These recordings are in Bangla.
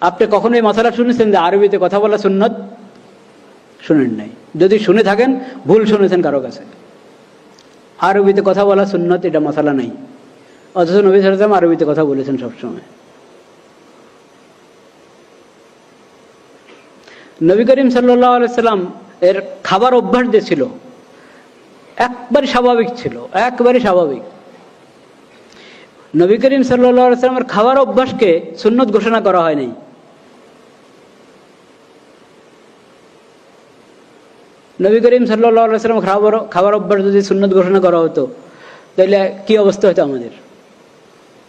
আপনি কখনো এই মশালা শুনেছেন যে আরবিতে কথা বলা সুন্নত? শুনেন নাই। যদি শুনে থাকেন ভুল শুনেছেন কারো কাছে। আরবিতে কথা বলা সুন্নত এটা মশালা নাই, অথচ নবী সাল্লাল্লাহু আলাইহি ওয়াসাল্লাম আরবিতে কথা বলেছেন সবসময়। নবী করিম সাল্লাল্লাহু আলাইহি ওয়াসাল্লাম এর খাবার অভ্যাস যে ছিল একবারে স্বাভাবিক ছিল, একবারে স্বাভাবিক। নবী করিম সাল্লাল্লাহু আলাইহি ওয়াসাল্লামের খাবার অভ্যাসকে সুন্নত ঘোষণা করা হয় নাই। নবী করিম সাল্লাল্লাহু আলাইহি ওয়াসাল্লাম খাবার অভ্যাস যদি সুন্নত ঘোষণা করা হতো তাহলে কি অবস্থা হতো আমাদের?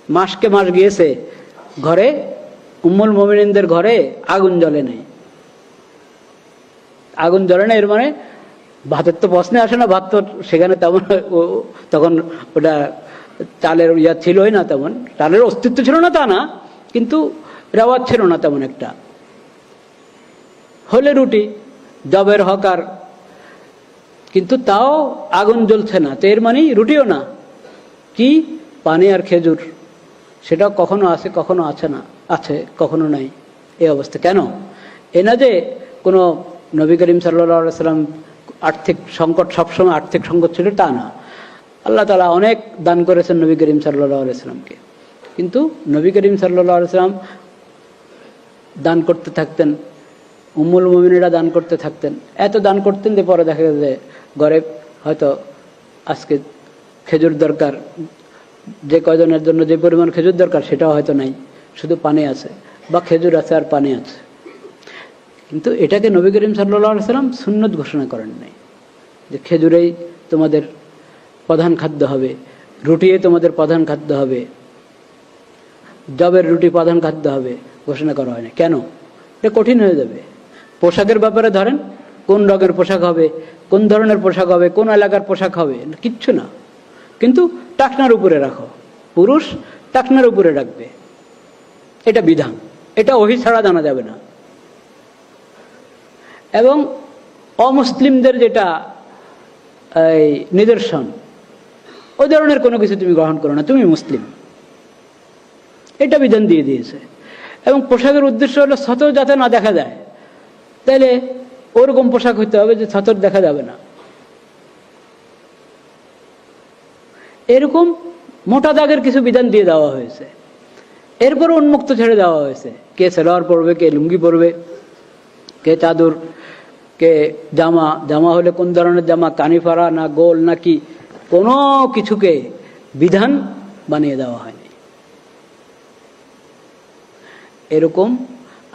মাসকে মাস গিয়েছে, ঘরে উম্মুল মুমিনিনদের ঘরে আগুন জ্বলে নাই। আগুন জ্বলে না এর মানে ভাতের তো প্রশ্নে আসে না, ভাত তো সেখানে তেমন তখন ওটা চালের ইয়া ছিলই না, তেমন চালের অস্তিত্ব ছিল না তা না, কিন্তু রেওয়াজ ছিল না তেমন একটা। হলে রুটি জবের হকার, কিন্তু তাও আগুন জ্বলছে না, তো এর মানে রুটিও না, কি পানি আর খেজুর, সেটা কখনো আছে কখনো আছে না, আছে কখনো নাই, এই অবস্থা। কেন? এ না যে কোনো নবী করিম সাল্লাল্লাহু আলাইহি ওয়াসাল্লাম আর্থিক সংকট, সবসময় আর্থিক সংকট ছিল তা না। আল্লাহ তাআলা অনেক দান করেছেন নবী করিম সাল্লাল্লাহু আলাইহি ওয়াসাল্লামকে, কিন্তু নবী করিম সাল্লাল্লাহু আলাইহি ওয়াসাল্লাম দান করতে থাকতেন, উম্মুল মুমিনিনরা দান করতে থাকতেন, এত দান করতেন যে পরে দেখা যায় ঘরে হয়তো আজকে খেজুর দরকার, যে কয়জনের জন্য যে পরিমাণ খেজুর দরকার সেটাও হয়তো নাই, শুধু পানি আছে, বা খেজুর আছে আর পানি আছে। কিন্তু এটাকে নবী করিম সাল্লাল্লাহু আলাইহি ওয়াসাল্লাম সুন্নত ঘোষণা করেন নাই যে খেজুরেই তোমাদের প্রধান খাদ্য হবে, রুটিয়ে তোমাদের প্রধান খাদ্য হবে, জবের রুটি প্রধান খাদ্য হবে, ঘোষণা করা হয় না। কেন? এটা কঠিন হয়ে যাবে। পোশাকের ব্যাপারে ধরেন, কোন রঙের পোশাক হবে, কোন ধরনের পোশাক হবে, কোন এলাকার পোশাক হবে, কিচ্ছু না, কিন্তু টাকনার উপরে রাখো, পুরুষ টাকনার উপরে রাখবে, এটা বিধান, এটা ওহী ছাড়া জানা যাবে না। এবং অমুসলিমদের যেটা এই নিদর্শন, ওই ধরনের কোনো কিছু তুমি গ্রহণ করো না, তুমি মুসলিম, এটা বিধান দিয়ে দিয়েছে। এবং পোশাকের উদ্দেশ্য হলো সতর যাতে না দেখা যায়, তাইলে ওরকম পোশাক হইতে হবে যে সতর দেখা যাবে না। এরকম মোটা দাগের কিছু বিধান দিয়ে দেওয়া হয়েছে। এরপরে উন্মুক্ত ছেড়ে দেওয়া হয়েছে, কে সালোয়ার পরবে, কে লুঙ্গি পরবে, কে চাদর, কে জামা, জামা হলে কোন ধরনের জামা, কানিফারা না গোল নাকি, কোনো কিছুকে বিধান বানিয়ে দেওয়া হয়নি। এরকম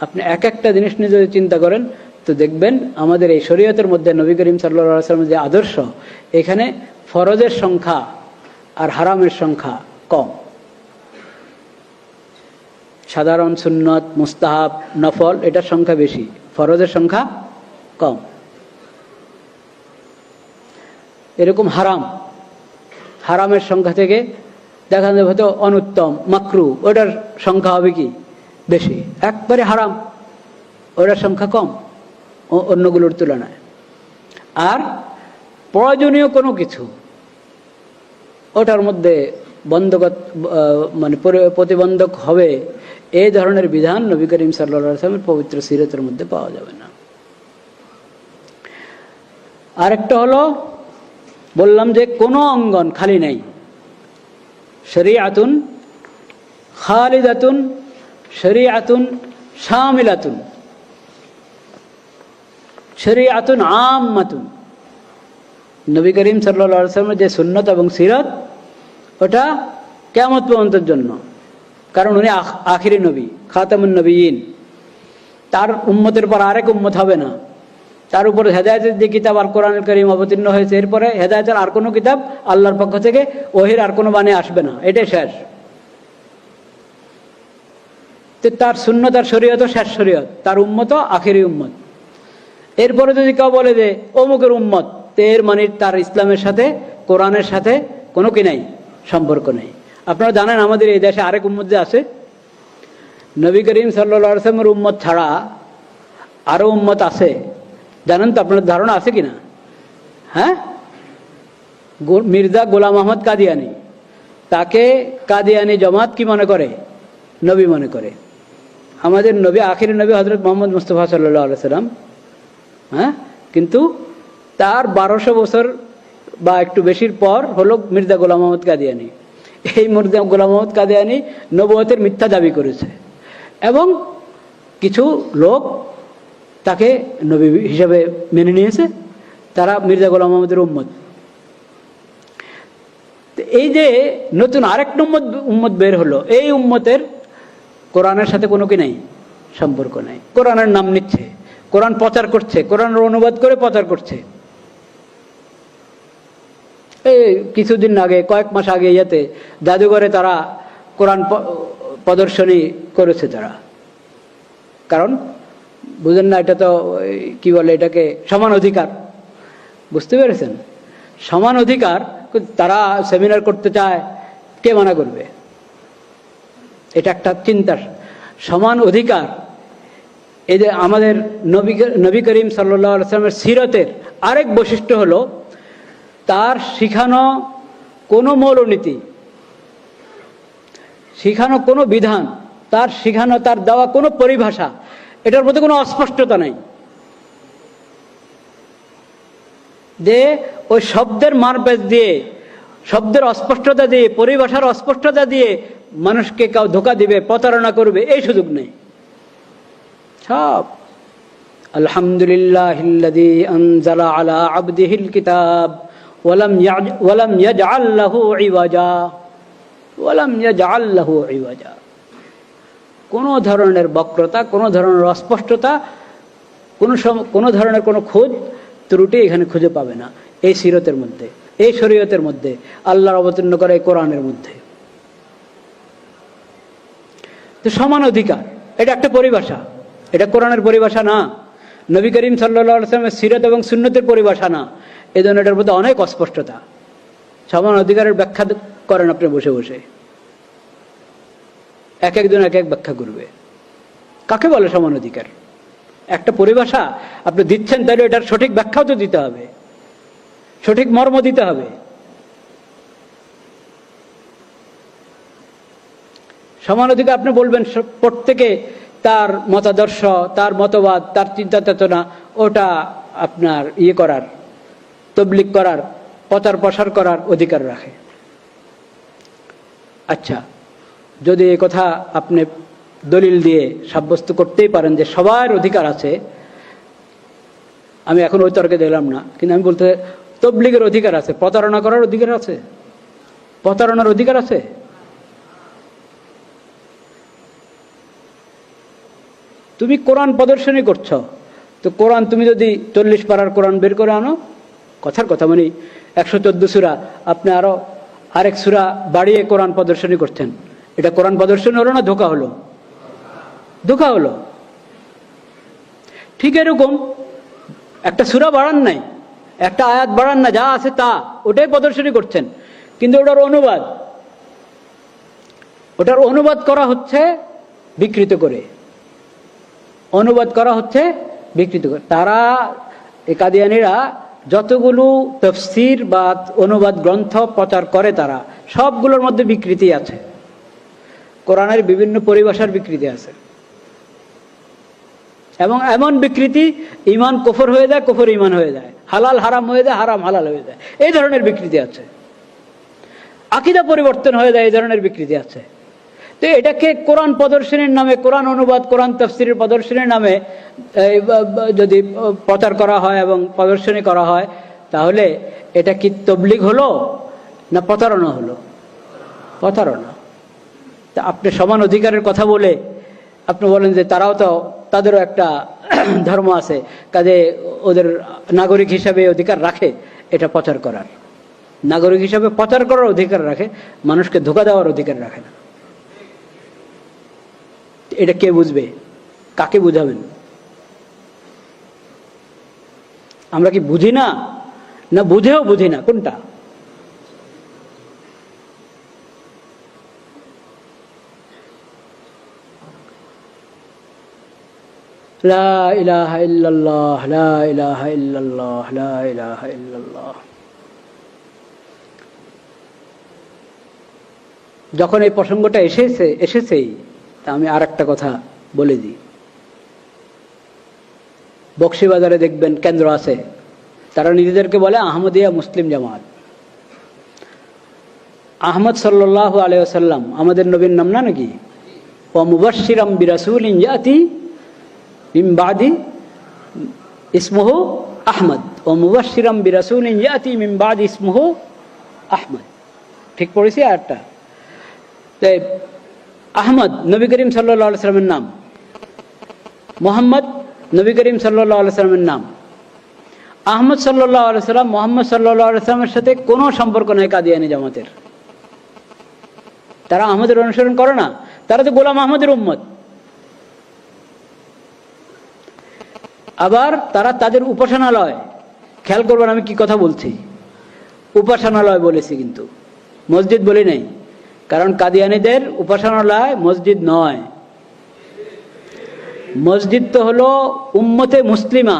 আপনি এক একটা জিনিস নিয়ে যদি চিন্তা করেন তো দেখবেন আমাদের এই শরীয়তের মধ্যে নবী করিম সাল্লাল্লাহু আলাইহি ওয়াসাল্লামের যে আদর্শ, এখানে ফরজের সংখ্যা আর হারামের সংখ্যা কম। সাধারণ সুন্নত, মুস্তাহাব, নফল এটার সংখ্যা বেশি, ফরজের সংখ্যা কম। এরকম হারাম, হারামের সংখ্যা থেকে দেখা যাবে হয়তো অনুত্তম, মাকরু, ওটার সংখ্যা হবে কি বেশি। একবারে হারাম ওটার সংখ্যা কম অন্যগুলোর তুলনায়। আর প্রয়োজনীয় কোনো কিছু ওটার মধ্যে বন্ধকত মানে প্রতিবন্ধক হবে, এই ধরনের বিধান নবী করিম সাল্লাল্লাহু আলাইহি ওয়াসাল্লামের পবিত্র সিরাতের মধ্যে পাওয়া যাবে না। আরেকটা হলো, বললাম যে কোনো অঙ্গন খালি নেই। শরীআতুন খালিদাতুন, শরীআতুন শামিলাতুন, শরীআতুন আম্মাতুন। নবী করিম সাল্লাল্লাহু আলাইহি ওয়াসাল্লামের যে সুন্নত এবং সিরাত, ওটা কিয়ামত পর্যন্তের জন্য, কারণ উনি আখিরি নবী, খাতামুন নবিয়্যিন। তার উম্মতের পর আরেক উম্মত হবে না। তার উপরে হেদায়েতের যে কিতাব আল কোরআনুল কারীম অবতীর্ণ হয়েছে, এরপরে হেদায়েতের আর কোনো কিতাব আল্লাহর পক্ষ থেকে, ওহির আর কোনো বাণী আসবে না, এটাই শেষ। তো তার সুন্নত আর শরীয়ত শেষ শরীয়ত, তার উম্মত আখিরি উম্মত। এরপরে যদি কেউ বলে যে অমুকের উম্মত, তো এর মানে তার ইসলামের সাথে, কোরআনের সাথে কোনো কি নাই, সম্পর্ক নেই। আপনারা জানেন আমাদের এই দেশে আরেক উম্মত যে আছে, নবী করিম সাল্লাল্লাহু আলাইহি ওয়াসাল্লামের উম্মত ছাড়া আরো উম্মত আছে, জানেন তো? আপনার ধারণা আছে কিনা? হ্যাঁ, মির্জা গোলাম আহমদ কাদিয়ানি, তাকে কাদিয়ানি জামাত কি মনে করে? নবী মনে করে। আমাদের নবী, আখির নবী হযরত মুহাম্মদ মুস্তাফা সাল্লাল্লাহু আলাইহি সাল্লাম, হ্যাঁ, কিন্তু তার 1200 বছর বা একটু বেশির পর হলো মির্জা গোলাম মোহাম্মদ কাদিয়ানী। এই মির্জা গোলাম মোহাম্মদ কাদিয়ানী নবুয়তের মিথ্যা দাবি করেছে এবং কিছু লোক তাকে নবী হিসেবে মেনে নিয়েছে, তারা মির্জা গোলাম মোহাম্মদের উম্মত। এই যে নতুন আরেক উম্মত বের হলো, এই উম্মতের কোরআনের সাথে কোনো কি নাই, সম্পর্ক নাই। কোরআনের নাম নিচ্ছে, কোরআন প্রচার করছে, কোরআনের অনুবাদ করে প্রচার করছে। এই কিছুদিন আগে, কয়েক মাস আগে ইয়েতে জাদুঘরে তারা কোরআন প্রদর্শনী করেছে তারা। কারণ বুঝেন না, এটা তো কি বলে এটাকে, সমান অধিকার। বুঝতে পেরেছেন? সমান অধিকার তারা সেমিনার করতে চায়, কে মানা করবে? এটা একটা চিন্তার সমান অধিকার। এই যে আমাদের নবী করিম সাল্লাল্লাহু আলাইহি ওয়াসাল্লামের সিরতের আরেক বৈশিষ্ট্য হলো তার শিখানো কোনো মৌলনীতি, শিখানো কোনো বিধান, তার শিখানো, তার দেওয়া কোনো পরিভাষা, এটার মধ্যে কোনো অস্পষ্টতা নাই। যে ওই শব্দের মারপ্যাচ দিয়ে, শব্দের অস্পষ্টতা দিয়ে, পরিভাষার অস্পষ্টতা দিয়ে মানুষকে কেউ ধোঁকা দিবে, প্রতারণা করবে, এই সুযোগ নেই। সব আলহামদুলিল্লাহিল্লাযী আনজালা আলা আবদিহিল কিতাব ওয়ালাম ইয়াজআল লাহু ইওয়াজা, ওয়ালাম ইয়াজআল লাহু ইওয়াজা। কোনো ধরনের বক্রতা, কোনো ধরনের অস্পষ্টতা, কোনো ধরনের কোনো খোঁজ ত্রুটি এখানে খুঁজে পাবে না এই সিরতের মধ্যে, এই শরীয়তের মধ্যে, আল্লাহর অবতীর্ণ করা এই কোরআনের মধ্যে। তো সমান অধিকার, এটা একটা পরিভাষা, এটা কোরআনের পরিভাষা না, নবী করিম সাল্লাল্লাহু আলাইহি ওয়াসাল্লামের সিরত এবং সুন্নতের পরিভাষা না। এই জন্য এটার মধ্যে অনেক অস্পষ্টতা। সমান অধিকারের ব্যাখ্যা করেন আপনি বসে বসে, এক একজন এক এক ব্যাখ্যা করবে। কাকে বলে সমান অধিকার? একটা পরিভাষা আপনি দিচ্ছেন, তাহলে এটার সঠিক ব্যাখ্যাও তো দিতে হবে, সঠিক মর্ম দিতে হবে। সমান অধিকার আপনি বলবেন প্রত্যেকে তার মতাদর্শ, তার মতবাদ, তার চিন্তা চেতনা, ওটা আপনার করার, তবলিগ করার, প্রচার প্রসার করার অধিকার রাখে। আচ্ছা, যদি এই কথা আপনি দলিল দিয়ে সাব্যস্ত করতেই পারেন যে সবার অধিকার আছে, আমি এখন ওই তর্কে দিলাম না, কিন্তু আমি বলতে, তবলিগের অধিকার আছে, প্রতারণা করার অধিকার আছে, প্রতারণার অধিকার আছে। তুমি কোরআন প্রদর্শনী করছো, তো কোরআন তুমি যদি 40 পারার কোরআন বের করে আনো, কথার কথা মানে 114 সূরা, আপনি আরো আরেক সূরা বাড়িয়ে কোরআন প্রদর্শনী করছেন, এটা কোরআন প্রদর্শনী হলো না ধোঁকা হলো? ধোঁকা হলো। ঠিক এরকম একটা সূরা বাড়ান নাই, একটা আয়াত বাড়ান না, যা আছে তা ওটাই প্রদর্শনী করছেন, কিন্তু ওটার অনুবাদ করা হচ্ছে বিকৃত করে, অনুবাদ করা হচ্ছে বিকৃত করে। তারা কাদিয়ানীরা যতগুলো তাফসীর বা অনুবাদ গ্রন্থ প্রচার করে, তারা সবগুলোর মধ্যে বিকৃতি আছে, কোরআনের বিভিন্ন পরিভাষার বিকৃতি আছে, এবং এমন বিকৃতি ঈমান কুফর হয়ে যায়, কুফর ঈমান হয়ে যায়, হালাল হারাম হয়ে যায়, হারাম হালাল হয়ে যায়, এই ধরনের বিকৃতি আছে। আকীদা পরিবর্তন হয়ে যায়, এই ধরনের বিকৃতি আছে। তো এটাকে কোরআন প্রদর্শনীর নামে, কোরআন অনুবাদ, কোরআন তাফসীরের প্রদর্শনীর নামে যদি প্রচার করা হয় এবং প্রদর্শনী করা হয়, তাহলে এটা কি তবলিগ হলো না প্রতারণা হলো? প্রতারণা। তা আপনি সমান অধিকারের কথা বলে আপনি বলেন যে তারাও তো, তাদেরও একটা ধর্ম আছে, কাজে ওদের নাগরিক হিসাবে অধিকার রাখে এটা প্রচার করার, নাগরিক হিসাবে প্রচার করার অধিকার রাখে, মানুষকে ধোঁকা দেওয়ার অধিকার রাখে না। এটা কে বুঝবে? কাকে বুঝাবেন? আমরা কি বুঝি না, না বুঝেও বুঝি না? কোনটা? লা ইলাহা ইল্লাল্লাহ, লা ইলাহা ইল্লাল্লাহ, লা ইলাহা ইল্লাল্লাহ। যখন এই প্রসঙ্গটা এসেছেই, তা আমি আর একটা কথা বলে দিই। বক্সিবাজারে দেখবেন কেন্দ্র আছে, তারা নিজেদেরকে বলে আহমদিয়া মুসলিম জামাত। আহমদ সাল্লাল্লাহু আলাইহি ওয়াসাল্লাম আমাদের নবীর নাম না নাকি? ওয়া মুবাশশিরাম বিরাসূলিন ইয়াতি মিন বাদি ইসমুহু আহমদ, ওয়া মুবাশশিরাম বিরাসূলিন ইয়াতি মিন বাদি ইসমুহু আহমদ। ঠিক পড়েছি আয়াতটা? তাই আহমদ নবী করিম সাল্লাল্লাহু আলাইহি ওয়াসাল্লামের নাম, মুহাম্মদ নবী করিম সাল্লাল্লাহু আলাইহি ওয়াসাল্লামের নাম। আহমদ সাল্লাল্লাহু আলাইহি ওয়াসাল্লাম মুহাম্মদ সাল্লাল্লাহু আলাইহি ওয়াসাল্লামের সাথে কোনো সম্পর্ক নেই কাদিয়ানী জামাতের। তারা আহমদের অনুসরণ করে না, তারা তো গোলাম আহমদের উম্মত। আবার তারা তাদের উপাসনালয়, খেয়াল করবেন আমি কি কথা বলছি, উপাসনালয় বলেছি কিন্তু মসজিদ বলি নাই, কারণ কাদিয়ানীদের উপাসনালয় মসজিদ নয়। মসজিদ তো হলো উম্মতে মুসলিমা,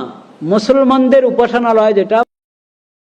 মুসলমানদের উপাসনালয়, যেটা